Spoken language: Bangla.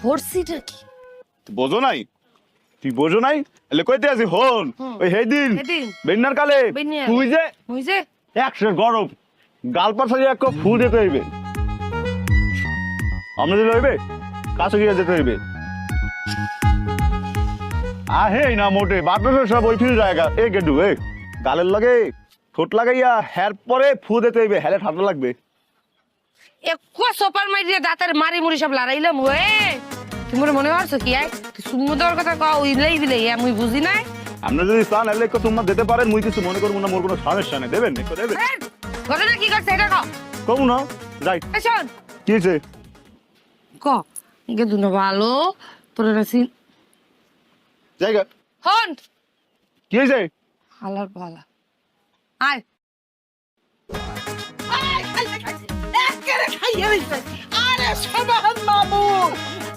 ধরছিটা কি? বোঝো নাই? তুই বোঝো নাই? এলে কইতে আছি হন। ওই হেদিন বেন্নার কালে তুই যে ওই যে একশো গরম গাল পাশে এক কাপ ফুল দিতে হইবে। আমরা দিলে হইবে কাছে গিয়ে যেতে হইবে। আহে না মোটে বাতাসের সব ওই ফিল জায়গা এ গেডু এ গালের লাগে ঠোঁট লাগাইয়া হের পরে ফু দিতে হইবে হেলে ঠান্ডা লাগবে। একো সোপার মাইরিয়া দাঁতের মারি মুড়ি সব লড়াইলাম ওয়ে তোমার মনে হচ্ছে কি আই তুই সুমুদর কথা কও ইলাই বিলাই আমি বুঝি নাই। আমরা যদি চান এলে একটু তোমার দিতে পারেন মুই কিছু মনে করবো না মোর কোনো সমস্যা নেই দেবেন একটু দেবেন। ঘটনা কি করছে এটা কও কমু না যাই শোন কি হয়েছে ক গে দুনো ভালো তোর নাসি জায়গা হন কি হয়েছে হালার পালা আয় আরে সবান মামু